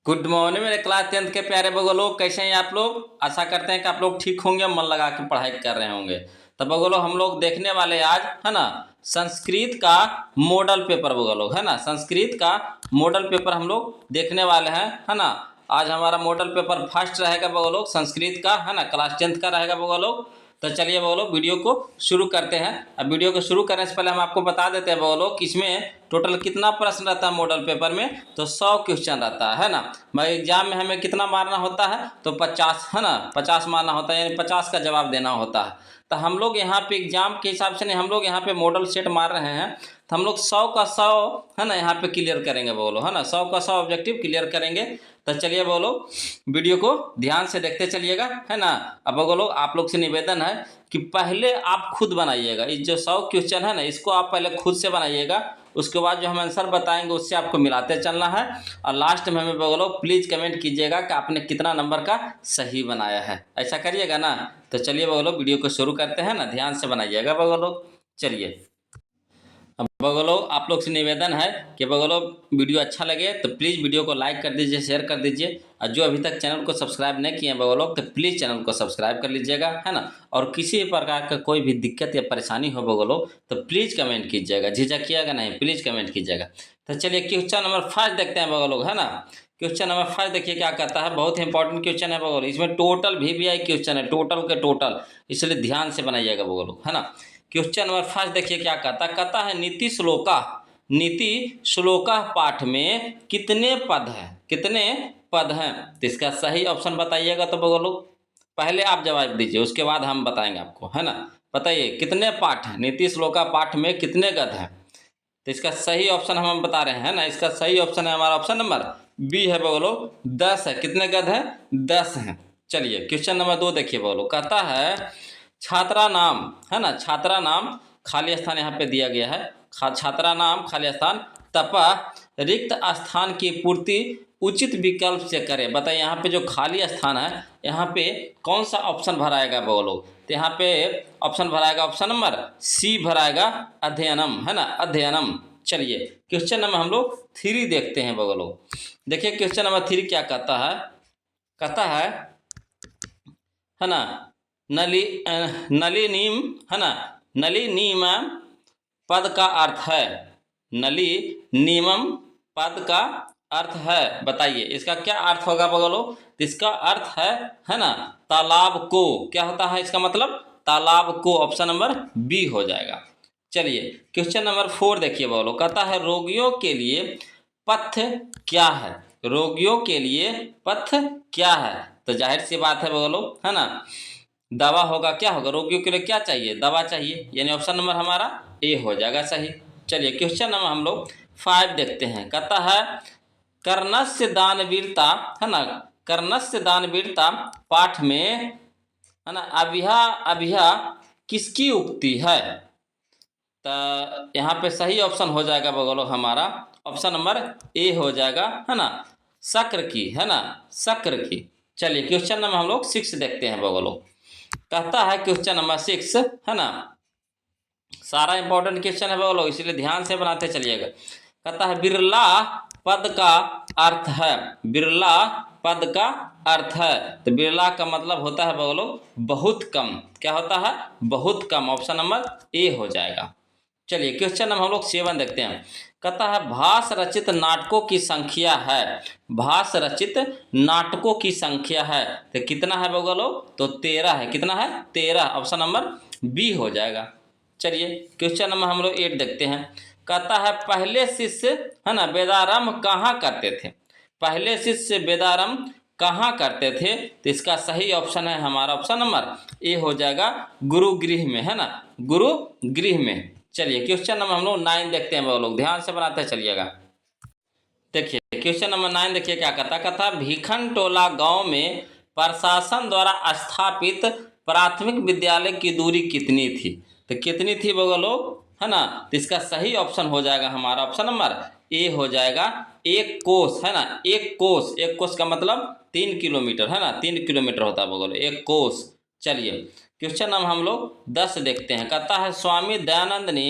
Good morning मेरे class 10th के प्यारे बगो लोग, कैसे हैं आप लोग। आशा करते हैं कि आप लोग ठीक होंगे, मन लगा के पढ़ाई कर रहे होंगे। तो बगो लोग हम लोग देखने वाले आज है ना संस्कृत का मॉडल पेपर बगो लोग, है ना। संस्कृत का मॉडल पेपर हम लोग देखने वाले हैं, है ना। आज हमारा मॉडल पेपर फर्स्ट रहेगा बगो लोग, संस्कृत का, है ना। क्लास 10th का रहेगा बगो लोग। तो चलिए बगो लोग वीडियो को शुरू करते हैं। अब वीडियो को शुरू करने से पहले हम आपको बता देते हैं बगो लोग कि इसमें टोटल कितना प्रश्न रहता है मॉडल पेपर में। तो 100 क्वेश्चन रहता है ना। भाई एग्जाम में हमें कितना मारना होता है, तो 50, है ना। 50 मारना होता है, यानी 50 का जवाब देना होता है। तो हम लोग यहाँ पे एग्जाम के हिसाब से नहीं, हम लोग यहाँ पे मॉडल सेट मार रहे हैं। तो हम लोग 100 का 100 है ना यहाँ पे क्लियर करेंगे बोलो, है ना। 100 का 100 ऑब्जेक्टिव क्लियर करेंगे। तो चलिए बोलो वीडियो को ध्यान से देखते चलिएगा, है ना। अब बोलो आप लोग से निवेदन है कि पहले आप खुद बनाइएगा। इस जो 100 क्वेश्चन है ना, इसको आप पहले खुद से बनाइएगा। उसके बाद जो हम आंसर बताएंगे उससे आपको मिलाते चलना है। और लास्ट में हमें बोलो प्लीज़ कमेंट कीजिएगा कि आपने कितना नंबर का सही बनाया है। ऐसा करिएगा ना। तो चलिए बोलो वीडियो को शुरू करते हैं ना, ध्यान से बनाइएगा बोलो। चलिए अब बगलो आप लोग से निवेदन है कि बगलो वीडियो अच्छा लगे तो प्लीज़ वीडियो को लाइक कर दीजिए, शेयर कर दीजिए। और जो अभी तक चैनल को सब्सक्राइब नहीं किए हैं बगलो, तो प्लीज़ चैनल को सब्सक्राइब कर लीजिएगा, है ना। और किसी भी प्रकार का कोई भी दिक्कत या परेशानी हो बगलो तो प्लीज़ कमेंट कीजिएगा, झिझकिएगा नहीं, प्लीज़ कमेंट कीजिएगा। तो चलिए क्वेश्चन नंबर 1 देखते हैं बगलो, है ना। क्वेश्चन नंबर 1 देखिए क्या कहता है, बहुत ही इंपॉर्टेंट क्वेश्चन है बगलो। इसमें टोटल VVI क्वेश्चन है, टोटल के टोटल, इसलिए ध्यान से बनाइएगा बगलो, है ना। क्वेश्चन नंबर 1 देखिए क्या कहता है नीति श्लोका पाठ में कितने पद हैं, कितने पद हैं। तो इसका सही ऑप्शन बताइएगा। तो बोलो पहले आप जवाब दीजिए, उसके बाद हम बताएंगे आपको, है ना। बताइए कितने पाठ हैं, नीति श्लोका पाठ में कितने गद हैं। तो इसका सही ऑप्शन हम बता रहे हैं ना। इसका सही ऑप्शन है हमारा ऑप्शन नंबर बी है बोलो, 10 है। कितने गद हैं, 10 हैं। चलिए क्वेश्चन नंबर 2 देखिए बोलो, कहता है छात्रा नाम, है ना। छात्रा नाम खाली स्थान यहाँ पे दिया गया है। छात्रा नाम खाली स्थान तपा रिक्त स्थान की पूर्ति उचित विकल्प से करें। बताइए यहाँ पे जो खाली स्थान है, यहाँ पे कौन सा ऑप्शन भराएगा बोलो। तो यहाँ पे ऑप्शन भराएगा ऑप्शन नंबर सी भराएगा, अध्ययनम, है ना, अध्ययनम। चलिए क्वेश्चन नंबर हम लोग 3 देखते हैं बोलो। देखिए क्वेश्चन नंबर 3 क्या कहता है ना। नलिनीम, है ना, नलिनीम पद का अर्थ है, नलिनीमम पद का अर्थ है। बताइए इसका क्या अर्थ होगा बगलो। इसका अर्थ है ना, तालाब को। क्या होता है इसका मतलब, तालाब को। ऑप्शन नंबर बी हो जाएगा। चलिए क्वेश्चन नंबर 4 देखिए बगलो, कहता है रोगियों के लिए पथ्य क्या है। रोगियों के लिए पथ्य क्या है। तो जाहिर सी बात है बगलो, है ना, दवा होगा। क्या होगा, रोगियों के लिए क्या चाहिए, दवा चाहिए, यानी ऑप्शन नंबर हमारा ए हो जाएगा सही। चलिए क्वेश्चन नंबर हम लोग 5 देखते हैं। कहता है कर्णस्य दानवीरता, है ना, कर्णस्य दानवीरता पाठ में, है ना, अभिया किसकी उक्ति है। तो यहाँ पे सही ऑप्शन हो जाएगा बगलो हमारा ऑप्शन नंबर ए हो जाएगा, है ना, शक्र की, है ना, शक्र की। चलिए क्वेश्चन नंबर हम लोग 6 देखते हैं बगलो। कहता है क्वेश्चन नंबर 6, है ना, सारा इंपॉर्टेंट क्वेश्चन है बोलो, इसलिए ध्यान से बनाते चलिएगा। कहता है बिरला पद का अर्थ है, बिरला पद का अर्थ है। तो बिरला का मतलब होता है बोलो बहुत कम। क्या होता है, बहुत कम। ऑप्शन नंबर ए हो जाएगा। चलिए क्वेश्चन नंबर हम लोग 7 देखते हैं। कहता है भाष रचित नाटकों की संख्या है, भाष रचित नाटकों की संख्या है। तो कितना है बोलो, तो 13 है। कितना है, 13। ऑप्शन नंबर बी हो जाएगा। चलिए क्वेश्चन नंबर हम लोग 8 देखते हैं। कहता है पहले शिष्य, है ना, वेदारंभ कहाँ करते थे। पहले शिष्य वेदारंभ कहाँ करते थे। तो इसका सही ऑप्शन है हमारा ऑप्शन नंबर ए हो जाएगा, गुरुगृह में, है ना, गुरुगृह में। चलिए क्वेश्चन नंबर हम लोग 9 देखते हैं वो लोग, ध्यान से बनाते चलिएगा। देखिए क्वेश्चन नंबर 9 देखिए क्या कहता भीखन टोला गांव में प्रशासन द्वारा स्थापित प्राथमिक विद्यालय की दूरी कितनी थी। तो कितनी थी बोलो, है ना। तो इसका सही ऑप्शन हो जाएगा हमारा ऑप्शन नंबर ए हो जाएगा, 1 कोस, है ना, 1 कोस। 1 कोस का मतलब 3 किलोमीटर, है ना, 3 किलोमीटर होता है बोलो 1 कोस। चलिए क्वेश्चन नंबर हम लोग 10 देखते हैं। कहता है स्वामी दयानंद ने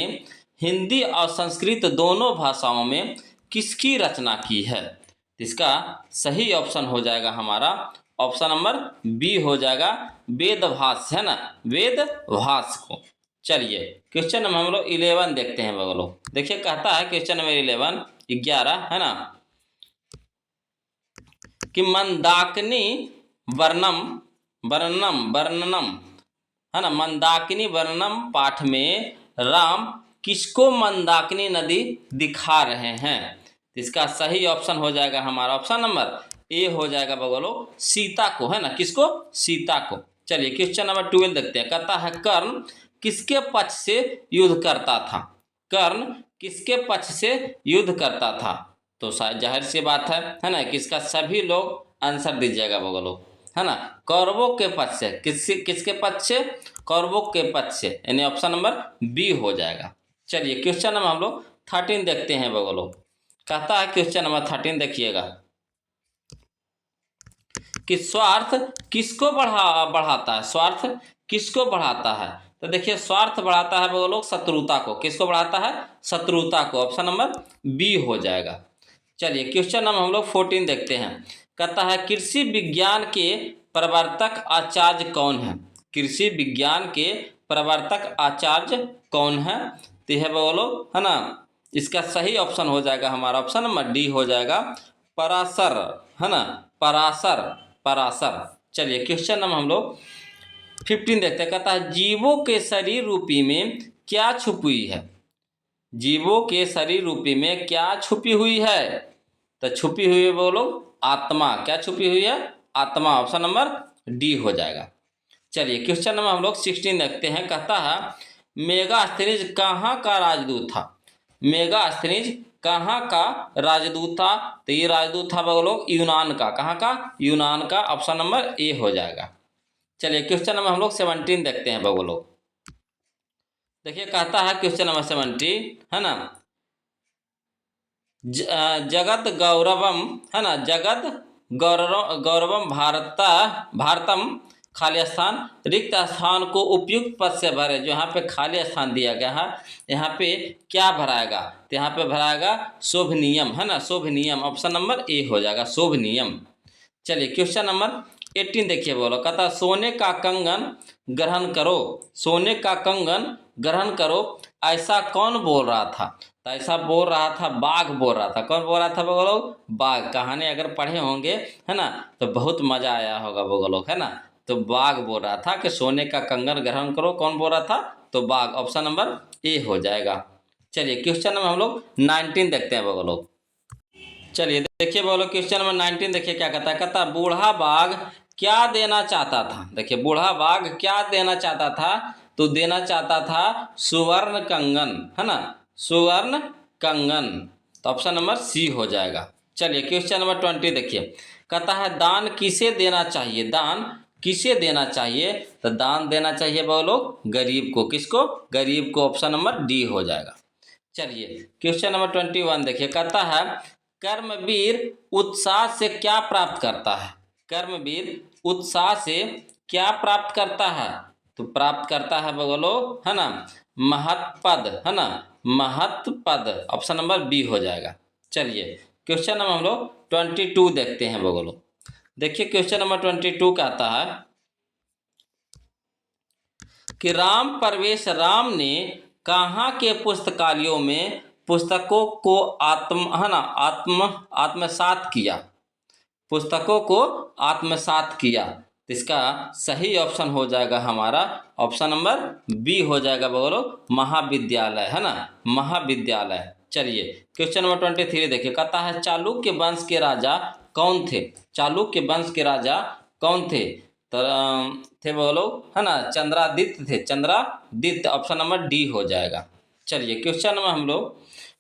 हिंदी और संस्कृत दोनों भाषाओं में किसकी रचना की है। तो इसका सही ऑप्शन हो जाएगा हमारा ऑप्शन नंबर बी हो जाएगा, वेदभास, है ना, वेदभास को। चलिए क्वेश्चन नंबर हम लोग 11 देखते हैं बगलो। देखिए कहता है क्वेश्चन नंबर 11 है ना, कि मंदाकिनी वर्णम वर्णनम वर्णनम, है ना, मंदाकिनी वर्णनम पाठ में राम किसको मंदाकिनी नदी दिखा रहे हैं? तो इसका सही ऑप्शन हो जाएगा हमारा ऑप्शन नंबर ए हो जाएगा बगलो, सीता को, है ना, किसको? सीता को। चलिए क्वेश्चन नंबर 12 देखते हैं। कहता है कर्ण किसके पक्ष से युद्ध करता था? कर्ण किसके पक्ष से युद्ध करता था? तो शायद जाहिर सी बात है ना, किसका सभी लोग आंसर दीजिएगा बगलो, है ना, कौरवों के पक्ष से। किसके पक्ष से? कौरवों के पक्ष से, यानी ऑप्शन नंबर बी हो जाएगा। चलिए क्वेश्चन नंबर हम लोग 13 देखते हैं बगलो। कहता है क्वेश्चन नंबर 13 देखिएगा कि स्वार्थ किसको बढ़ाता है? स्वार्थ किसको बढ़ाता है? तो देखिए स्वार्थ बढ़ाता है बगलो शत्रुता को। किसको बढ़ाता है? शत्रुता को। ऑप्शन नंबर बी हो जाएगा। चलिए क्वेश्चन नंबर हम लोग 14 देखते हैं। कहता है कृषि विज्ञान के प्रवर्तक आचार्य कौन है? कृषि विज्ञान के प्रवर्तक आचार्य कौन है? तो यह बोलो, है ना, इसका सही ऑप्शन हो जाएगा हमारा ऑप्शन नंबर डी हो जाएगा, पराशर, है ना, पराशर, पराशर। चलिए क्वेश्चन नंबर हम लोग 15 देखते हैं। कहता है जीवों के शरीर रूपी में क्या छुपी हुई है? जीवों के शरीर रूपी में क्या छुपी हुई है? तो छुपी हुई है बोलो आत्मा। क्या छुपी हुई है? आत्मा। ऑप्शन नंबर डी हो जाएगा। चलिए क्वेश्चन नंबर हम लोग 16 देखते हैं। कहता है मेगास्थनीज कहाँ का राजदूत था? मेगास्थनीज कहाँ का राजदूत था? तो ये राजदूत था बोलो यूनान का। कहाँ का? यूनान का। ऑप्शन नंबर ए हो जाएगा। चलिए क्वेश्चन नंबर हम लोग 17 देखते हैं बोलो। देखिए कहता है क्वेश्चन नंबर 17, है ना, जगत गौरवम, है ना, जगत गौरवम भारतम खाली स्थान, रिक्त स्थान को उपयुक्त पद से भरे। जो यहाँ पे खाली स्थान दिया गया है, यहाँ पे क्या भराएगा? तो यहाँ पे भराएगा शोभनीयम, है ना, शोभनीयम। ऑप्शन नंबर ए हो जाएगा, शोभनीयम। चलिए क्वेश्चन नंबर 18 देखिए बोलो। कहता सोने का कंगन ग्रहण करो, सोने का कंगन ग्रहण करो, ऐसा कौन बोल रहा था? तो ऐसा बोल रहा था बाघ बोल रहा था। कौन बोल रहा था बोलो? बाघ। कहानी अगर पढ़े होंगे, है ना, तो बहुत मजा आया होगा बोलो, है ना। तो बाघ बोल रहा था कि सोने का कंगन ग्रहण करो। कौन बोल रहा था? तो बाघ। ऑप्शन नंबर ए हो जाएगा। चलिए क्वेश्चन नंबर हम लोग 19 देखते हैं बोलो। चलिए देखिए बोलो क्वेश्चन नंबर 19 देखिए क्या कहता है। कहता बूढ़ा बाघ क्या देना चाहता था? देखिए बूढ़ा बाघ क्या देना चाहता था? तो देना चाहता था सुवर्ण कंगन, है ना, सुवर्ण कंगन। तो ऑप्शन नंबर सी हो जाएगा। चलिए क्वेश्चन नंबर 20 देखिए। कहता है दान किसे देना चाहिए? दान किसे देना चाहिए? तो दान देना चाहिए बोलो गरीब को। किसको? गरीब को। ऑप्शन नंबर डी हो जाएगा। चलिए क्वेश्चन नंबर 21 देखिए। कहता है कर्मवीर उत्साह से क्या प्राप्त करता है? कर्मवीर उत्साह से क्या प्राप्त करता है? तो प्राप्त करता है बोलो, है ना, महत्पद, है ना, महत्पद। ऑप्शन नंबर बी हो जाएगा। चलिए क्वेश्चन नंबर हम लोग 22 देखते हैं बोलो। देखिए क्वेश्चन नंबर 22 कहता है कि राम प्रवेश राम ने कहाँ के पुस्तकालयों में पुस्तकों को आत्मसात किया? पुस्तकों को आत्मसात किया। तो इसका सही ऑप्शन हो जाएगा हमारा ऑप्शन नंबर बी हो जाएगा बोलो महाविद्यालय, है ना, महाविद्यालय। चलिए क्वेश्चन नंबर 23 देखिए। कहता है चालुक्य वंश के राजा कौन थे? चालुक्य वंश के राजा कौन थे? तो थे बोलो, है ना, चंद्रादित्य थे, चंद्रादित्य। ऑप्शन नंबर डी हो जाएगा। चलिए क्वेश्चन नंबर हम लोग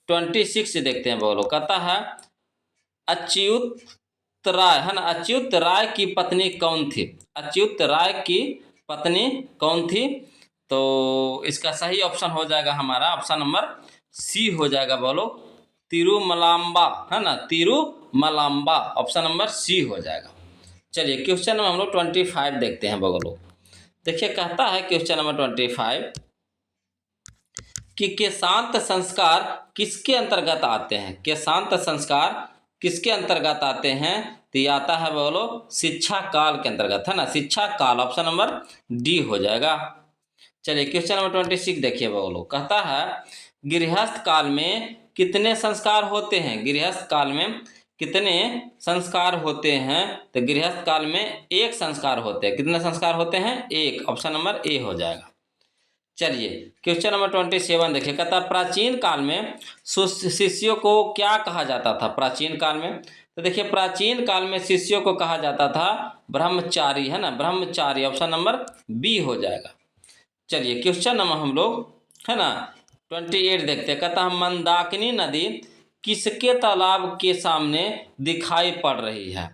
26 से देखते हैं बोलो। कहता है अच्युत राय, है ना, अच्युत राय की पत्नी कौन थी? अच्युत राय की पत्नी कौन थी? तो इसका सही ऑप्शन हो जाएगा हमारा ऑप्शन नंबर सी हो जाएगा बोलो तिरुमलाम्बा, है ना, तिरुमलाम्बा। ऑप्शन नंबर सी हो जाएगा। चलिए क्वेश्चन नंबर हम लोग 25 देखते हैं बगलो। देखिए कहता है क्वेश्चन नंबर 25 कि केशांत संस्कार किसके अंतर्गत आते हैं? केशांत संस्कार किसके अंतर्गत आते हैं? तो ये आता है बोलो शिक्षा काल के अंतर्गत, है ना, शिक्षा काल, ऑप्शन नंबर डी हो जाएगा। चलिए क्वेश्चन नंबर 26 देखिए बोलो, कहता है गृहस्थ काल में कितने संस्कार होते हैं? गृहस्थ काल में कितने संस्कार होते हैं? तो गृहस्थ काल में एक संस्कार होते हैं। कितने संस्कार होते हैं? एक, ऑप्शन नंबर ए हो जाएगा। चलिए क्वेश्चन नंबर 27 देखिए, कहता प्राचीन काल में शिष्यों को क्या कहा जाता था? प्राचीन काल में, तो देखिए प्राचीन काल में शिष्यों को कहा जाता था ब्रह्मचारी, है ना, ब्रह्मचारी, ऑप्शन नंबर बी हो जाएगा। चलिए क्वेश्चन नंबर हम लोग, है ना, 28 देखते हैं, कहता है मंदाकिनी नदी किसके तालाब के सामने दिखाई पड़ रही है?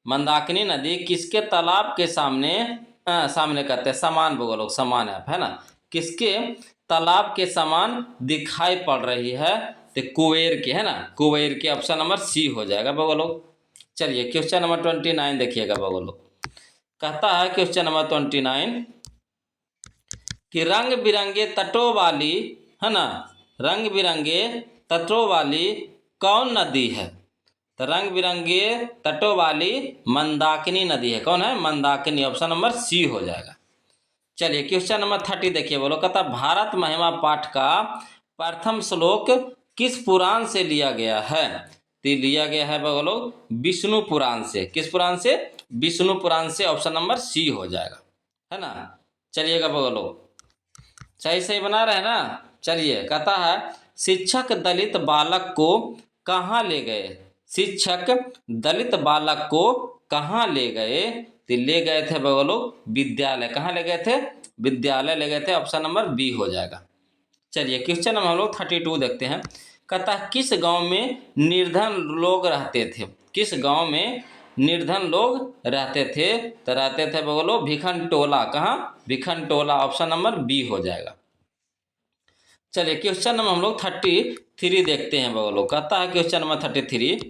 मंदाकिनी नदी किसके तालाब के सामने सामने कहते हैं, समान बोलो, समान है ना, किसके तालाब के समान दिखाई पड़ रही है? तो कुबेर के, है ना, कुबेर के, ऑप्शन नंबर सी हो जाएगा बोलो। चलिए क्वेश्चन नंबर 29 देखिएगा बोलो, कहता है क्वेश्चन नंबर 29 कि रंग बिरंगे तटों वाली, है ना, रंग बिरंगे तटों वाली कौन नदी है? तो रंग बिरंगे तटों वाली मंदाकिनी नदी है। कौन है? मंदाकिनी, ऑप्शन नंबर सी हो जाएगा। चलिए क्वेश्चन नंबर 30 देखिए बोलो, कहता भारत महिमा पाठ का प्रथम श्लोक किस पुराण से लिया गया है? तो लिया गया है बोलो विष्णु पुराण से। किस पुराण से? विष्णु पुराण से, ऑप्शन नंबर सी हो जाएगा, है ना। चलिएगा बोलो, सही सही बना रहे हैं ना। चलिए कहता है शिक्षक दलित बालक को कहाँ ले गए? शिक्षक दलित बालक को कहाँ ले गए? तो ले गए थे बोलो विद्यालय। कहाँ ले गए थे? विद्यालय ले गए थे, ऑप्शन नंबर बी हो जाएगा। चलिए क्वेश्चन नंबर हम लोग 32 देखते हैं, कहता है किस गांव में निर्धन लोग रहते थे? किस गांव में निर्धन लोग रहते थे? तो रहते थे बोलो भिखन टोला। कहाँ? भिखन टोला, ऑप्शन नंबर बी हो जाएगा। चलिए क्वेश्चन नंबर हम लोग 33 देखते हैं बोलो, कहता है क्वेश्चन नंबर 33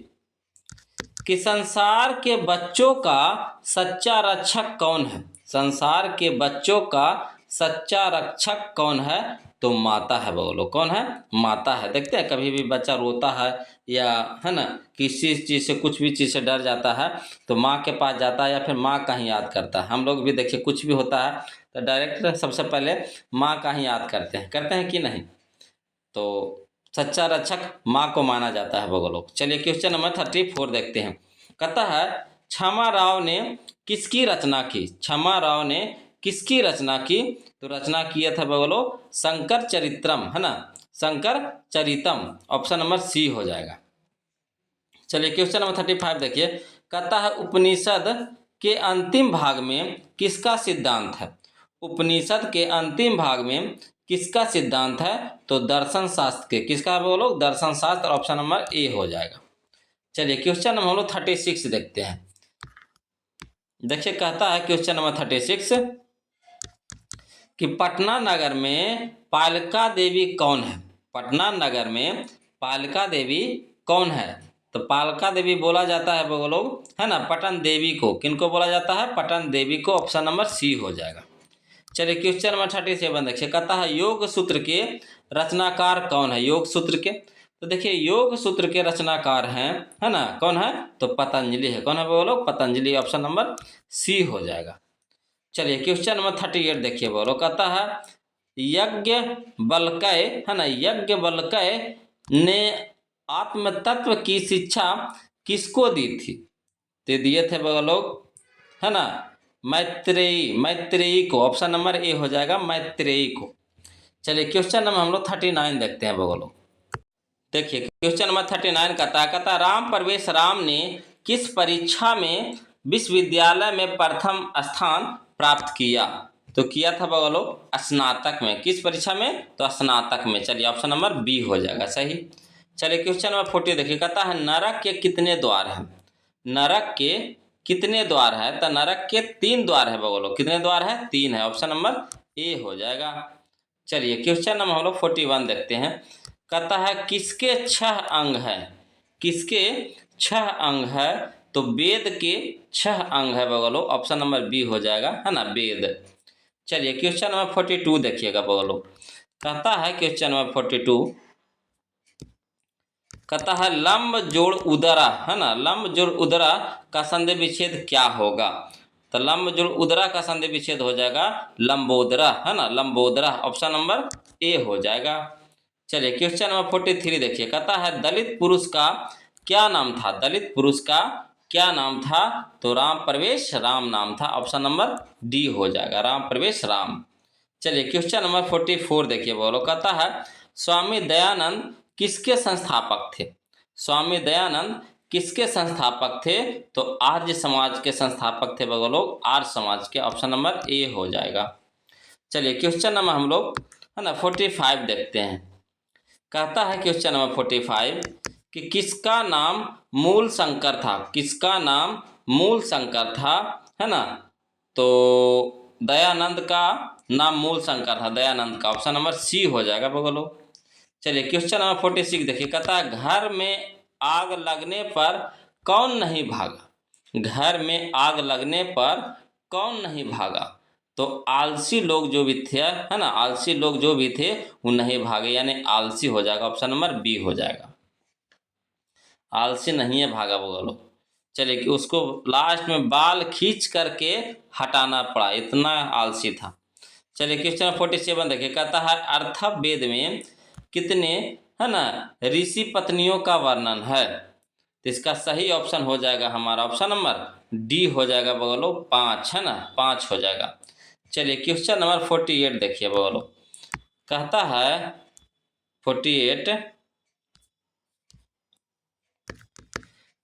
कि संसार के बच्चों का सच्चा रक्षक कौन है? संसार के बच्चों का सच्चा रक्षक कौन है? तो माता है बोलो। कौन है? माता है। देखते हैं कभी भी बच्चा रोता है या, है ना, किसी चीज़ से, कुछ भी चीज़ से डर जाता है तो माँ के पास जाता है या फिर माँ का ही याद करता है। हम लोग भी देखिए कुछ भी होता है तो डायरेक्ट सबसे पहले माँ का ही याद करते हैं कि नहीं? तो सच्चा रक्षक माँ को माना जाता है बोलो। चलिए क्वेश्चन नंबर 34 देखते हैं, कहता है क्षमा राव ने किसकी रचना की? क्षमा राव ने किसकी रचना की? तो रचना किया था बोलो शंकर चरित्रम, है ना, शंकर चरितम, ऑप्शन नंबर सी हो जाएगा। चलिए क्वेश्चन नंबर 35 देखिए, कहता है उपनिषद के अंतिम भाग में किसका सिद्धांत है? उपनिषद के अंतिम भाग में किसका सिद्धांत है? तो दर्शन शास्त्र के। किसका बोलो? दर्शन शास्त्र, ऑप्शन नंबर ए हो जाएगा। चलिए क्वेश्चन नंबर हम लोग 36 देखते हैं, देखिए कहता है क्वेश्चन नंबर 36 कि पटना नगर में पालिका देवी कौन है? पटना नगर में पालिका देवी कौन है? तो पालिका देवी बोला जाता है बोलो, है ना, पटन देवी को। किनको बोला जाता है? पटन देवी को, ऑप्शन नंबर सी हो जाएगा। चलिए क्वेश्चन नंबर 37 देखिए, कहता है योग सूत्र के रचनाकार कौन है? योग सूत्र के, तो देखिए योग सूत्र के रचनाकार हैं, है ना, कौन है? तो पतंजलि है। कौन है बोलो? पतंजलि, ऑप्शन नंबर सी हो जाएगा। चलिए क्वेश्चन नंबर 38 देखिए बोलो, कहता है यज्ञ बलकय, है ना, यज्ञ बलकय ने आत्म तत्व की शिक्षा किसको दी थी? तो दिए थे बोलो, है ना, मैत्रेयी को, ऑप्शन नंबर ए हो जाएगा, मैत्रेयी को। चलिए क्वेश्चन नंबर हम लोग 39 देखते हैं बोलो, देखिए क्वेश्चन नंबर 39 कहता राम प्रवेश राम ने किस परीक्षा में विश्वविद्यालय में प्रथम स्थान प्राप्त किया? तो किया था बोलो स्नातक में। किस परीक्षा में? तो स्नातक में। चलिए ऑप्शन नंबर बी हो जाएगा सही। चलिए क्वेश्चन नंबर 40 देखिए, कहता है नरक के कितने द्वार हैं? नरक के कितने द्वार है? तो नरक के 3 द्वार है बोलो। कितने द्वार है? 3 है, ऑप्शन नंबर ए हो जाएगा। चलिए क्वेश्चन नंबर हम लोग 41 देखते हैं, कहता है किसके 6 अंग हैं? किसके 6 अंग है? तो वेद के 6 अंग है बोलो, ऑप्शन नंबर बी हो जाएगा, है ना, वेद। चलिए क्वेश्चन नंबर 42 देखिएगा बोलो, कहता है क्वेश्चन नंबर 42 कहता है लंब जोड़ उदरा, है ना, लंब जोड़ उदरा का संधि विच्छेद क्या होगा। तो लंब जोड़ उदरा का संधि विच्छेद हो जाएगा लंबोदरा, है ना, लंबोदरा। ऑप्शन नंबर ए हो जाएगा। चलिए क्वेश्चन नंबर 43 देखिए, कहता है दलित पुरुष का क्या नाम था। दलित पुरुष का क्या नाम था। तो राम प्रवेश राम नाम था। ऑप्शन नंबर डी हो जाएगा, राम प्रवेश राम। चलिए क्वेश्चन नंबर 44 देखिए, बोलो, कहता है स्वामी दयानंद किसके संस्थापक थे। स्वामी दयानंद किसके संस्थापक थे। तो आर्य समाज के संस्थापक थे वो लोग, आर्य समाज के। ऑप्शन नंबर ए हो जाएगा। चलिए क्वेश्चन नंबर हम लोग, है ना, 45 देखते हैं। कहता है क्वेश्चन नंबर 45 कि किसका नाम मूल शंकर था। किसका नाम मूल शंकर था, है ना। तो दयानंद का नाम मूल शंकर था, दयानंद का। ऑप्शन नंबर सी हो जाएगा बगलो। चलिए क्वेश्चन नंबर 46 देखिए, कहता है घर में आग लगने पर कौन नहीं भागा। घर में आग लगने पर कौन नहीं भागा। तो आलसी लोग जो भी थे, है ना, आलसी लोग जो भी थे वो नहीं भागे, यानी आलसी हो जाएगा। ऑप्शन नंबर बी हो जाएगा, आलसी नहीं है, भागा वो लोग। चलिए कि उसको लास्ट में बाल खींच करके हटाना पड़ा, इतना आलसी था। चलिए क्वेश्चन 47 देखिए, कहता है अर्थवेद में कितने, है ना, ऋषि पत्नियों का वर्णन है। तो इसका सही ऑप्शन हो जाएगा हमारा ऑप्शन नंबर डी हो जाएगा बोलो, 5, है ना, 5 हो जाएगा। चलिए क्वेश्चन नंबर 48 देखिए बोलो, कहता है 48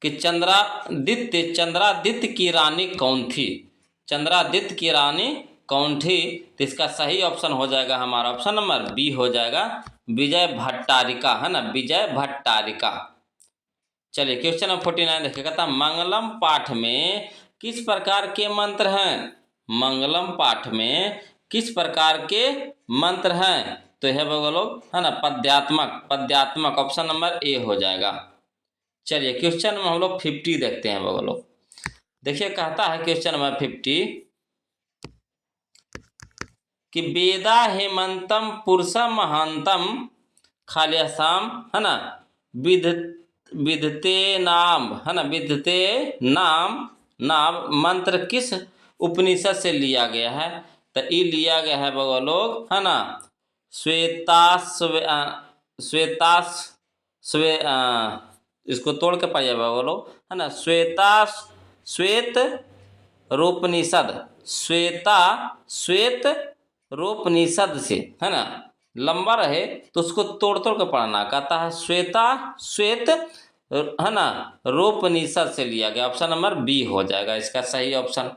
कि चंद्रादित्य की रानी कौन थी। चंद्रादित्य की रानी कौन थी। तो इसका सही ऑप्शन हो जाएगा हमारा ऑप्शन नंबर बी हो जाएगा, विजय भट्टारिका, है ना, विजय भट्टारिका। चलिए क्वेश्चन नंबर 49 देखिए, कहता मंगलम पाठ में किस प्रकार के मंत्र हैं। मंगलम पाठ में किस प्रकार के मंत्र हैं। तो है वो लोग, है ना, पद्यात्मक, पद्यात्मक। ऑप्शन नंबर ए हो जाएगा। चलिए क्वेश्चन में हम लोग 50 देखते हैं वो लोग। देखिए कहता है क्वेश्चन नंबर 50 कि वेदा हेमंतम पुरुषम महांतम खालियासाम, है ना, विध विधते नाम, है ना, विधते नाम नाम मंत्र किस उपनिषद से लिया गया है। तो ये लिया गया है वो लोग, है ना, श्वेतास स्वे इसको तोड़ के पढ़िए वो लोग, है ना, श्वेत रोपनिषद, श्वेत रोपनिषद से, है ना, लंबा रहे तो उसको तोड़ तोड़ के पढ़ना। कहता है श्वेत, है ना, रोपनिषद से लिया गया। ऑप्शन नंबर बी हो जाएगा इसका सही ऑप्शन।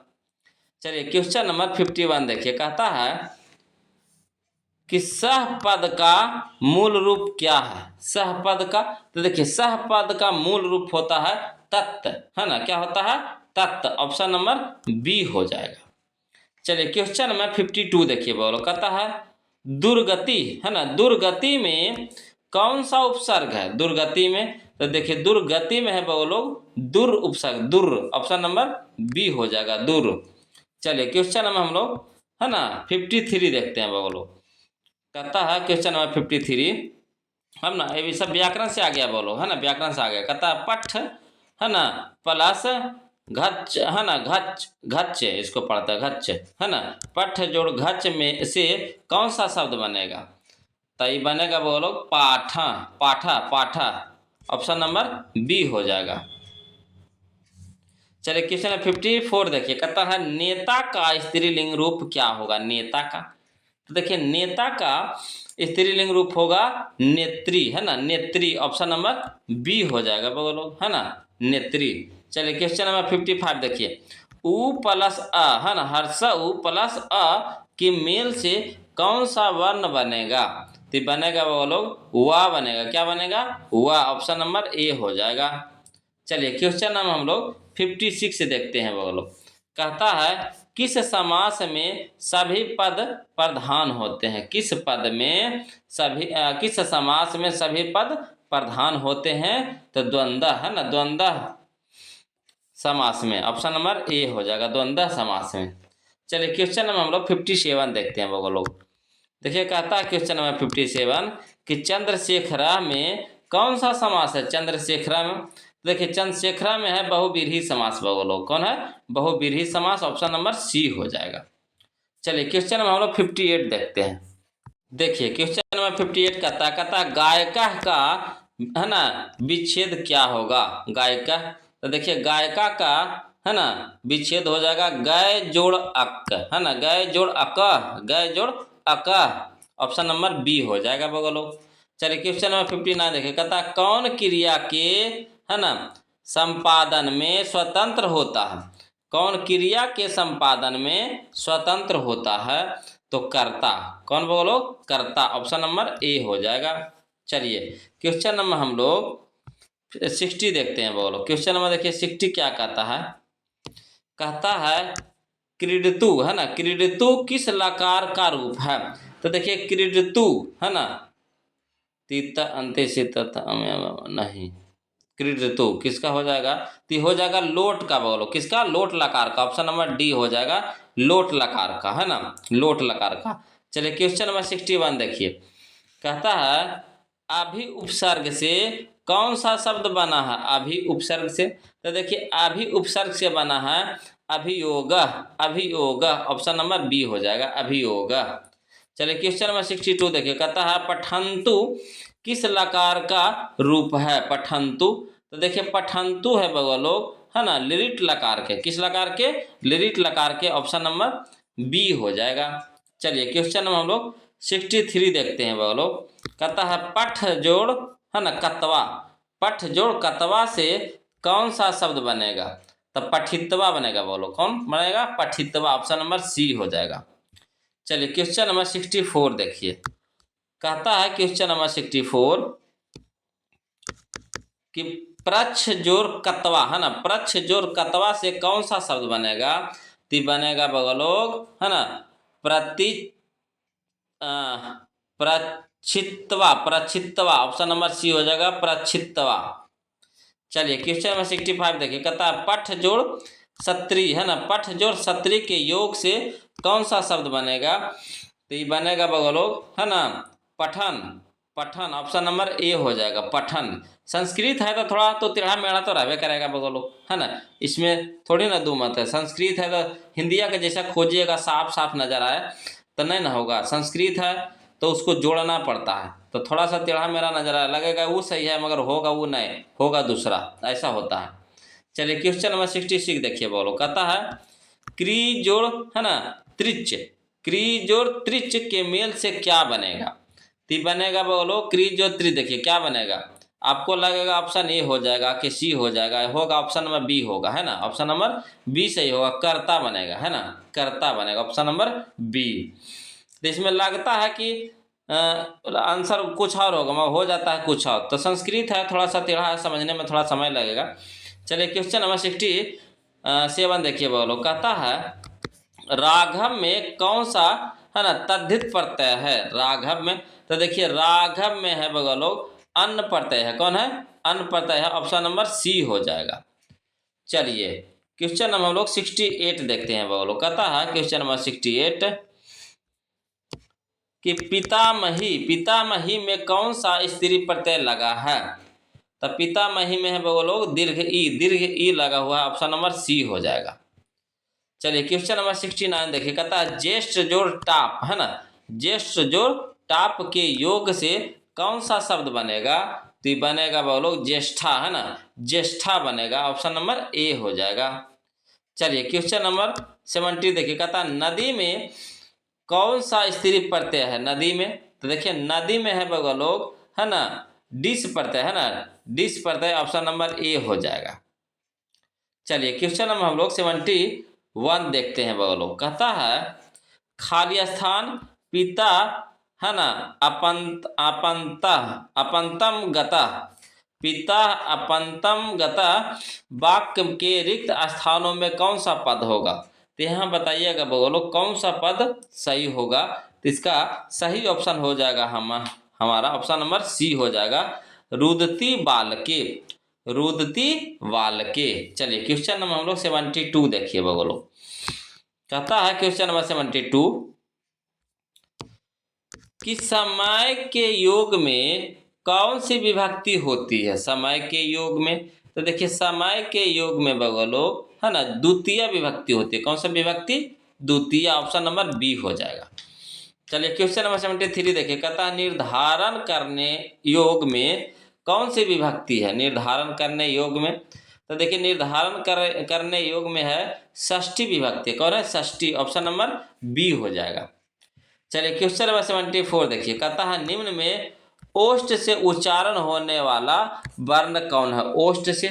चलिए क्वेश्चन नंबर 51 देखिए, कहता है कि सहपद का मूल रूप क्या है। सहपद का, तो देखिए सहपद का मूल रूप होता है तत्त, है ना, क्या होता है, तत्त। ऑप्शन नंबर बी हो जाएगा। चलिए क्वेश्चन नंबर 52 देखिए बोलो, कहता है दुर्गति, है ना, दुर्गति में कौन सा उपसर्ग है। दुर्गति में, तो देखिए दुर्गति में है वो लोग दुर उपसर्ग, दुर। ऑप्शन नंबर बी हो जाएगा, दुर। चलिए क्वेश्चन नंबर हम लोग, है ना, 53 देखते हैं वो लोग। कहता है क्वेश्चन नंबर 53, हम ना ये सब व्याकरण से आ गया बोलो, है ना, व्याकरण से आ गया। कहता है पठ, है ना, प्लस घच, है ना, घच इसको पढ़ता है घच, है ना, पठ जोड़ घच में से कौन सा शब्द बनेगा। तो ये बनेगा बोलो पाठा, पाठा, पाठा। ऑप्शन नंबर बी हो जाएगा। चलिए क्वेश्चन 54 देखिए, कहता है नेता का स्त्रीलिंग रूप क्या होगा। नेता का, तो देखिए नेता का स्त्रीलिंग रूप होगा नेत्री, है ना, नेत्री। ऑप्शन नंबर बी हो जाएगा बोलो, है ना, नेत्री। चलिए क्वेश्चन नंबर 55 देखिए, उ प्लस अ, है ना, हर्ष उ प्लस अ के मेल से कौन सा वर्ण बनेगा। तो बनेगा वो लोग वा बनेगा, क्या बनेगा, वा। ऑप्शन नंबर ए हो जाएगा। चलिए क्वेश्चन नंबर हम लोग 56 देखते हैं वो लोग। कहता है किस समास में सभी पद प्रधान होते हैं। किस पद में सभी किस समास में सभी पद प्रधान होते हैं। तो द्वंद्व, है ना, द्वंद्व समास में। ऑप्शन नंबर ए हो जाएगा, द्वंद्व समास में। चलिए क्वेश्चन नंबर हम लोग 57 देखते हैं वो लोग। देखिए कहता है क्वेश्चन नंबर 57 कि चंद्रशेखरा में कौन सा समास है चंद्रशेखरा में? देखिए चंद्रशेखरा में है बहुव्रीहि समास बोलो, कौन है? बहुव्रीहि समास, ऑप्शन नंबर सी हो जाएगा। चलिए क्वेश्चन नंबर हम लोग 58 देखते हैं। देखिए क्वेश्चन नंबर 58 कहता गायिका का है ना विच्छेद क्या होगा? गायिका, तो देखिए गायिका का है ना विच्छेद हो जाएगा गय जोड़ अक, है ना, गय जोड़ अक, गय जोड़ अक, ऑप्शन नंबर बी हो जाएगा बगलो। चलिए क्वेश्चन नंबर 59 देखिए, कहता कौन क्रिया के है ना संपादन में स्वतंत्र होता है? कौन क्रिया के संपादन में स्वतंत्र होता है? तो कर्ता, कौन बोलो? कर्ता, ऑप्शन नंबर ए हो जाएगा। चलिए क्वेश्चन नंबर हम लोग 60 देखते हैं बोलो। क्वेश्चन नंबर देखिए 60 क्या कहता है? कहता है क्रीडतु, है ना, क्रीडतु किस लकार का रूप है? तो देखिए क्रीडतु है ना तीत अंत्य से नहीं, क्रीडतु किसका हो जाएगा? तो हो जाएगा लोट का बोलो, किसका? लोट लकार का, ऑप्शन नंबर डी हो जाएगा, लोट लकार का, है ना, लोट लकार का। चलिए क्वेश्चन नंबर 61 देखिए, कहता है अभि उपसर्ग से कौन सा शब्द बना है? अभि उपसर्ग से, तो देखिए अभि उपसर्ग से बना है अभियोग, अभियोग, ऑप्शन नंबर बी हो जाएगा, अभियोग। चलिए क्वेश्चन नंबर 62 देखिए, कहता है पठंतु किस लकार का रूप है? पठंतु, तो देखिए पठंतु है बगलो, है ना, लिरिट लकार के, किस लकार के? लिरिट लकार के, ऑप्शन नंबर बी हो जाएगा। चलिए क्वेश्चन नंबर हम लोग 63 देखते हैं बगलो। कहता है पठ जोड़ है ना कतवा, पठ जोड़ कतवा से कौन सा शब्द बनेगा? तो पठितवा बनेगा बोलो, कौन बनेगा? पठितवा, ऑप्शन नंबर सी हो जाएगा। चलिए क्वेश्चन नंबर 64 देखिए, कहता है क्वेश्चन नंबर 64 कि प्रच्छ जोड़ कतवा, है ना, प्रच्छ जोड़ कतवा से कौन सा शब्द बनेगा? तो बनेगा बगलोग, है ना, प्रति प्रक्षितवा, प्रक्षितवा, ऑप्शन नंबर सी हो जाएगा, प्रक्षितवा। चलिए क्वेश्चन नंबर 65 देखिए, कहता है पठ जोड़ सत्री, है ना, पठ जोड़ सत्री के योग से कौन सा शब्द बनेगा? तो ये बनेगा बगलोग, है ना, पठन, पठन, ऑप्शन नंबर ए हो जाएगा, पठन। संस्कृत है तो थोड़ा तो टेढ़ा मेढ़ा तो रहबे करेगा बगलों, है ना, इसमें थोड़ी ना दो मत है। संस्कृत है तो हिंदिया के जैसा खोजिएगा साफ साफ नजर आए तो नहीं ना होगा। संस्कृत है तो उसको जोड़ना पड़ता है, तो थोड़ा सा टेढ़ा मेढ़ा नजर आए, लगेगा वो सही है मगर होगा वो नहीं, होगा दूसरा, ऐसा होता है। चलिए क्वेश्चन नंबर 66 देखिए बोलो, कहता है क्री जोड़ है ना त्रिच, क्री जोड़ त्रिच के मेल से क्या बनेगा? तो बनेगा बोलो क्री जोड़ त्रिच, देखिए क्या बनेगा? आपको लगेगा ऑप्शन ए हो जाएगा कि सी हो जाएगा, होगा ऑप्शन नंबर बी होगा, है ना, ऑप्शन नंबर बी सही होगा, कर्ता बनेगा, है ना, कर्ता बनेगा, ऑप्शन नंबर बी। तो इसमें लगता है कि आंसर कुछ और होगा मगर हो जाता है कुछ और, तो संस्कृत है थोड़ा सा टेढ़ा है, समझने में थोड़ा समय लगेगा। चलिए क्वेश्चन नंबर 67 देखिए बोलो, कहता है राघव में कौन सा है ना तद्धित प्रत्यय है? राघव में, तो देखिए राघव में है बगलो अन्न प्रत्यय है, कौन है? अन्न प्रत्यय है, ऑप्शन नंबर सी हो जाएगा। चलिए क्वेश्चन नंबर हम लोग 68 देखते हैं बगलो, कहता है क्वेश्चन नंबर 68 कि पितामही, पितामही में कौन सा स्त्री प्रत्यय लगा है? तो पितामही में है बगलो दीर्घ ई, दीर्घ ई लगा हुआ है, ऑप्शन नंबर सी हो जाएगा। चलिए क्वेश्चन नंबर 69 देखिए, कहता है ज्येष्ठ जोड़ टाप, है ना, ज्येष्ठ जोड़ टाप के योग से कौन सा शब्द बनेगा? तो बनेगा बोलो ज्येष्ठा, है ना, ज्येष्ठा बनेगा, ऑप्शन नंबर ए हो जाएगा। चलिए क्वेश्चन नंबर 70 देखिए, कहता है नदी में कौन सा स्त्री प्रत्यय है? नदी में, तो देखिए नदी में है बगलो है ना डिस प्रत्यय, है ना, dish Pratyaya, option number A हो जाएगा। चलिए क्वेश्चन नंबर हम लोग 71 देखते हैं बगलो, कहता है खाली स्थान पिता है ना अपंत अपंत अपंतम गता, पिता अपंतम गता वाक्य के रिक्त स्थानों में कौन सा पद होगा? तो यहाँ बताइएगा बगलो कौन सा पद सही होगा? तो इसका सही ऑप्शन हो जाएगा हमारा ऑप्शन नंबर सी हो जाएगा, रुदती बालके, रुदती बालके। चलिए क्वेश्चन नंबर हम लोग 72 देखिए बगलो, कहता है क्वेश्चन नंबर 72 कि समय के योग में कौन सी विभक्ति होती है समय के योग में? तो देखिए समय के योग में बगलो है ना द्वितीय विभक्ति होती है। कौन सा विभक्ति? द्वितीय। ऑप्शन नंबर बी हो जाएगा। चलिए क्वेश्चन नंबर 73 देखिए, कहता है निर्धारण करने योग में कौन सी विभक्ति है? निर्धारण करने योग में, तो देखिए निर्धारण करने योग में है षष्ठी विभक्ति। कौन है? षष्ठी। ऑप्शन नंबर बी हो जाएगा। चलिए क्वेश्चन नंबर 74 देखिए, कहता है निम्न में ओष्ठ से उच्चारण होने वाला वर्ण कौन है? ओष्ठ से,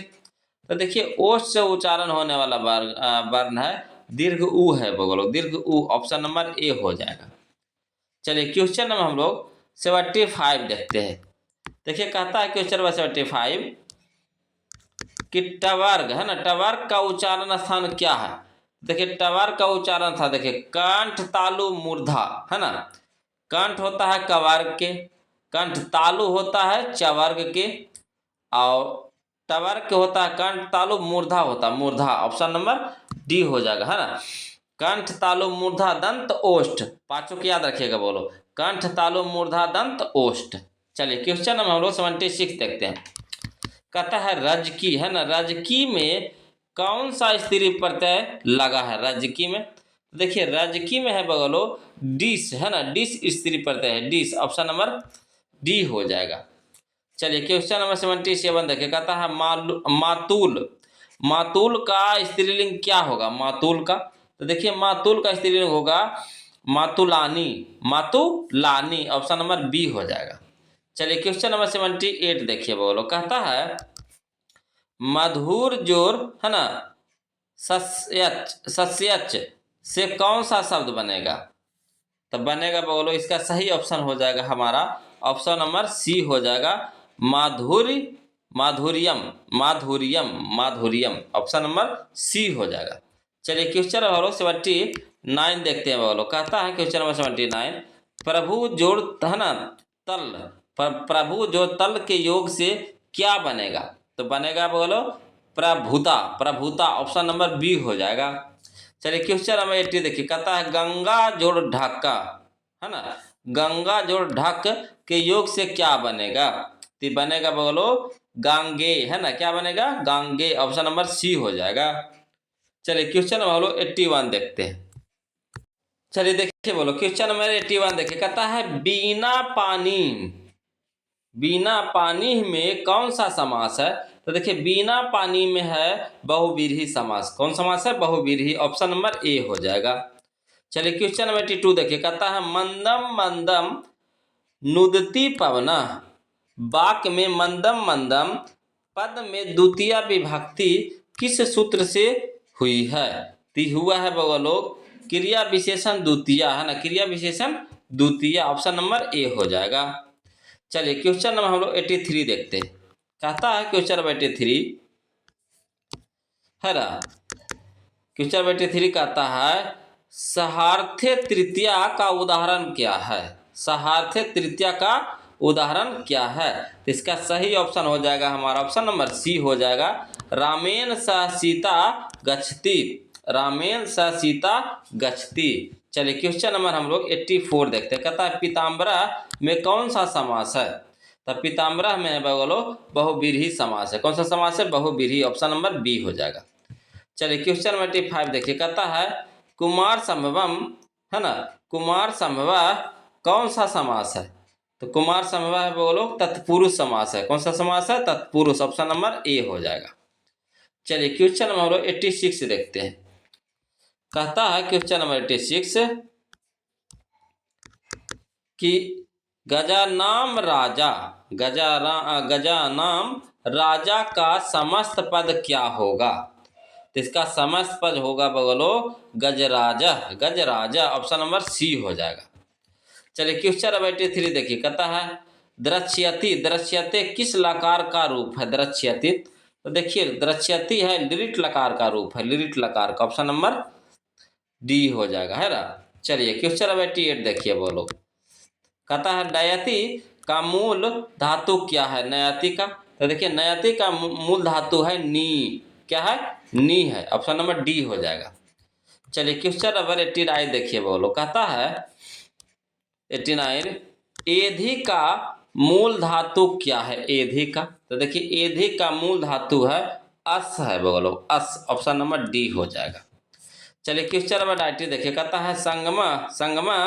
तो देखिए ओष्ठ से उच्चारण होने वाला वर्ण है दीर्घ ऊ है बगलो, दीर्घ ऊ। ऑप्शन नंबर ए हो जाएगा। चलिए क्वेश्चन नंबर हम लोग 75 देखते हैं। देखिए कहता है क्वेश्चन नंबर 75 कि टवर्ग है ना, टवर्ग का उच्चारण स्थान क्या है? देखिए टवर्ग का उच्चारण था, देखिए कंठ तालु मूर्धा है ना। कंठ होता है कवर्ग के, कंठ तालु होता है चवर्ग के, और टवर्ग के होता है कंठ तालु मूर्धा होता है मूर्धा। ऑप्शन नंबर डी हो जाएगा है ना। कंठ तालु मूर्धा दंत ओष्ठ, पांचों की याद रखिएगा, बोलो कंठ तालु मूर्धा दंत ओष्ठ। चलिए क्वेश्चन नंबर हम लोग 76 देखते हैं। कहता है रजकी है ना, रजकी में कौन सा स्त्री प्रत्यय लगा है? रजकी में, देखिए रजकी में है बगलो डिस है ना, डिस स्त्री प्रत्यय है, डिस। ऑप्शन नंबर डी हो जाएगा। चलिए क्वेश्चन नंबर 77 देखिए, कहता है मातुल, मातुल का स्त्रीलिंग क्या होगा? मातुल का, तो देखिए मातुल का स्त्रीलिंग होगा मातुलानी, मातुलानी। ऑप्शन नंबर बी हो जाएगा। चलिए क्वेश्चन नंबर 78 देखिए बोलो, कहता है मधुर जोर है ना सस्यच से कौन सा शब्द बनेगा? तो बनेगा बोलो, इसका सही ऑप्शन हो जाएगा हमारा ऑप्शन नंबर सी हो जाएगा माधुर्य, माधुर्यम, माधुर्यम, माधुर्यम। ऑप्शन नंबर सी हो जाएगा। चलिए क्वेश्चन नंबर 79 देखते हैं बोलो, कहता है क्वेश्चन नंबर 79 प्रभु जोड़ है ना तल, प्रभु जो तल के योग से क्या बनेगा? तो बनेगा बोलो प्रभुता, प्रभुता। ऑप्शन नंबर बी हो जाएगा। चलिए क्वेश्चन नंबर 80 देखिए, कहता है गंगा जोड़ ढक्का है ना, गंगा जोड़ ढक के योग से क्या बनेगा? तो बनेगा बोलो गांगे है ना, क्या बनेगा? गांगे। ऑप्शन नंबर सी हो जाएगा। चलिए क्वेश्चन नंबर बोलो 81 देखते हैं। चलिए देखिए बोलो क्वेश्चन नंबर 81 देखिए, कहता है बिना पानी, बिना पानी में कौन सा समास है? तो देखिए बिना पानी में है बहुव्रीहि समास। कौन समास है? बहुव्रीहि। ऑप्शन नंबर ए हो जाएगा। चलिए क्वेश्चन नंबर 82 देखिए, कहता है मंदम मंदम नुदती पवना, वाक्य में मंदम मंदम पद में द्वितीय विभक्ति किस सूत्र से हुई है? तो हुआ है बोलो क्रिया विशेषण द्वितीय है ना, क्रिया विशेषण द्वितीय। ऑप्शन नंबर ए हो जाएगा। चलिए क्वेश्चन नंबर हम लोग 83 देखते हैं। कहता है क्वेश्चन नंबर 83 है ना, क्वेश्चन नंबर 83 कहता है सहार्थे तृतीया का उदाहरण क्या है? सहार्थे तृतीया का उदाहरण क्या है? तो इसका सही ऑप्शन हो जाएगा हमारा ऑप्शन नंबर सी हो जाएगा रामेण स सीता गच्छति, रामेण स सीता गच्छति। चलिए क्वेश्चन नंबर हम लोग 84 देखते हैं। कहता है पीताम्बरा में कौन सा समास है? तो पीताम्बरा में है बोलो बहुव्रीहि समास है। कौन सा समास है? बहुव्रीहि। ऑप्शन नंबर बी हो जाएगा। चलिए क्वेश्चन नंबर 85 देखिए, कहता है कुमार संभवम है ना, कुमार संभवा कौन सा समास है? तो कुमार संभवा है बोलो तत्पुरुष समास है। कौन सा समास है? तत्पुरुष। ऑप्शन नंबर ए हो जाएगा। चलिए क्वेश्चन नंबर 86 देखते हैं। कहता है क्वेश्चन नंबर 86 कि गजानाम राजा, गजानाम राजा का समस्त पद क्या होगा? तो इसका समस्त पद होगा बोलो गजराजा, गजराजा। ऑप्शन नंबर सी हो जाएगा। चलिए क्वेश्चन नंबर 83 देखिए, कहता है द्रक्ष्यति, द्रक्ष्यते किस लकार का रूप है? द्रक्ष्यति, तो देखिए द्रक्ष्यति है लिरिट लकार का रूप है, लिरिट लकार का। ऑप्शन नंबर डी हो जाएगा है ना। चलिए क्वेश्चन नंबर 88 देखिए बोलो, कहता है नयति का मूल धातु क्या है? नयति का, तो देखिए नयति का मूल धातु है नी, क्या है? नी है। ऑप्शन नंबर डी हो जाएगा। चलिए क्वेश्चन नंबर 89 देखिए बोलो, कहता है 89 एधि का मूल धातु क्या है एधी का? तो देखिए एधी का मूल धातु है अस है बोलो, अस। ऑप्शन नंबर डी हो जाएगा। चलिए क्वेश्चन नंबर 90 देखिए, कहता है संगमा, संगमा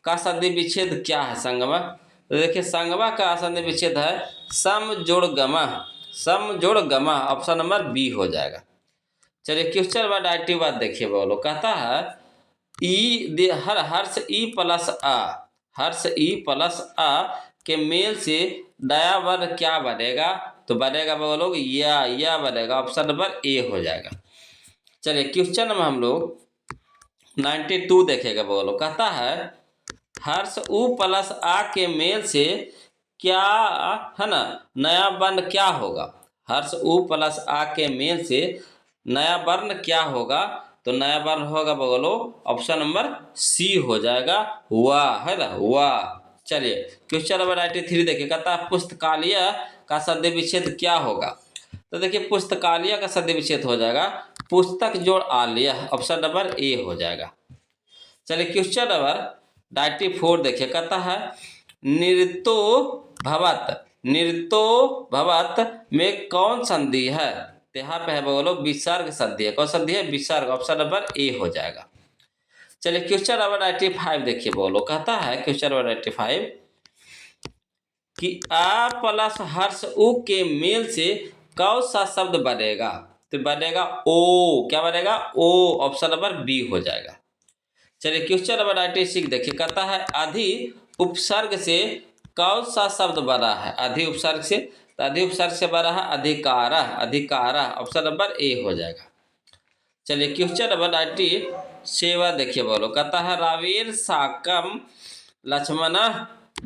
का संधि विच्छेद क्या है? संगमा, तो देखिए संगमा का संधि विच्छेद है सम जोड़ गमा, सम जोड़ गमा। ऑप्शन नंबर बी हो जाएगा। चलिए क्वेश्चन नंबर 90 बात देखिए बोलो, कहता है हर्ष ई प्लस आ, हर्ष ई प्लस आ के मेल से नया वर्ण क्या बनेगा? तो बनेगा बोलो या बनेगा। ऑप्शन नंबर ए हो जाएगा। चलिए क्वेश्चन में हम लोग 92 देखेगा बोलो, कहता है हर्ष उ प्लस आ के मेल से क्या है ना नया वर्ण क्या होगा? हर्ष उ प्लस आ के मेल से नया वर्ण क्या होगा? तो नया वर्ण होगा बोलो ऑप्शन नंबर सी हो जाएगा, वाह, है ना, वाह। चलिए क्वेश्चन नंबर 93 देखिए, कहता है पुस्तकालय का संधि विच्छेद क्या होगा? तो देखिए पुस्तकालय का संधि विच्छेद हो जाएगा पुस्तक जोड़ आलय। ऑप्शन नंबर ए हो जाएगा। चलिए क्वेश्चन नंबर 94 देखिए, कहता है नृतो भवत, नृतो भवत में कौन संधि है? तो यहाँ पे है बोलो विसर्ग संधि है। कौन संधि है? विसर्ग। ऑप्शन नंबर ए हो जाएगा। चलिए क्वेश्चन नंबर 95 देखिए बोलो, कहता है क्वेश्चन नंबर 95 कि आ प्लस हर्ष उ के मेल से कौन सा शब्द बनेगा? तो बनेगा ओ। क्या बनेगा? ओ। ऑप्शन नंबर बी हो जाएगा। चलिए क्वेश्चन नंबर 96 देखिए, कहता है अधि उपसर्ग से कौन सा शब्द बना है? अधि उपसर्ग से, तो अधि उपसर्ग से बना है अधिकारा, अधिकारा। ऑप्शन नंबर ए हो जाएगा। चलिए क्वेश्चन नंबर 97 देखिए बोलो, कहता है रावीर साकम लक्ष्मण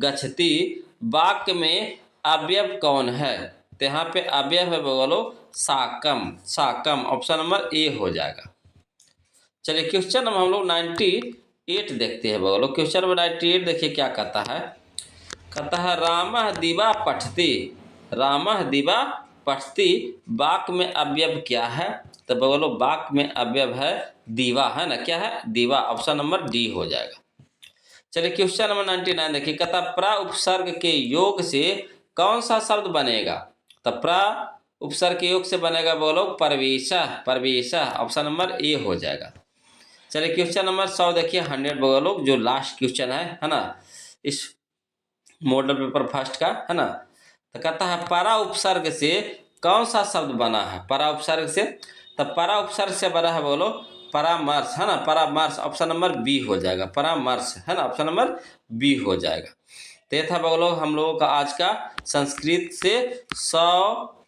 गच्छति वाक्य में अवयव कौन है? तो यहाँ पे अवयव है बोलो साकम, साकम। ऑप्शन नंबर ए हो जाएगा। चलिए क्वेश्चन नंबर हम लोग 98 देखते हैं बोलो, क्वेश्चन नंबर 98 देखिए क्या कहता है। कहता है रामः दिवा पठति, रामः दिवा पठति वाक्य में अवयव क्या है? तो बोलो वाक्य में अवयव है दीवा, है ना, क्या है? दीवा। ऑप्शन नंबर डी हो जाएगा। चलिए क्वेश्चन नंबर 99 देखिए, कहता प्रा उपसर्ग के योग से कौन सा शब्द बनेगा? तो प्रा उपसर्ग के योग से बनेगा बोलो परवेशा, परवेशा। ऑप्शन नंबर ए हो जाएगा। चलिए क्वेश्चन नंबर 100 देखिए 100 बोलो, जो लास्ट क्वेश्चन है ना इस मॉडल पेपर फर्स्ट का, है ना। तो कहता है परा उपसर्ग से कौन सा शब्द बना है? परा उपसर्ग से, तो परा उपसर्ग से बना है बोलो परामर्श, है ना, परामर्श। ऑप्शन नंबर बी हो जाएगा, परामर्श, है ना, ऑप्शन नंबर बी हो जाएगा। तो ये था बोलो हम लोगों का आज का संस्कृत से 100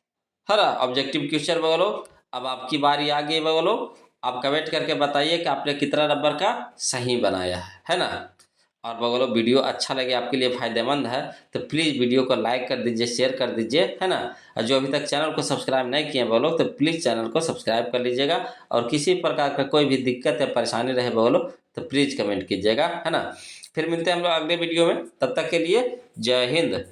है ना ऑब्जेक्टिव क्वेश्चन बोलो। अब आपकी बारी आ गई बोलो, आप कमेंट करके बताइए कि आपने कितना नंबर का सही बनाया है ना। और बोलो वीडियो अच्छा लगे, आपके लिए फ़ायदेमंद है तो प्लीज़ वीडियो को लाइक कर दीजिए, शेयर कर दीजिए, है ना। और जो अभी तक चैनल को सब्सक्राइब नहीं किए बोलो तो प्लीज़ चैनल को सब्सक्राइब कर लीजिएगा। और किसी प्रकार का कोई भी दिक्कत या परेशानी रहे बोलो तो प्लीज़ कमेंट कीजिएगा, है ना। फिर मिलते हैं हम लोग अगले वीडियो में, तब तक के लिए जय हिंद।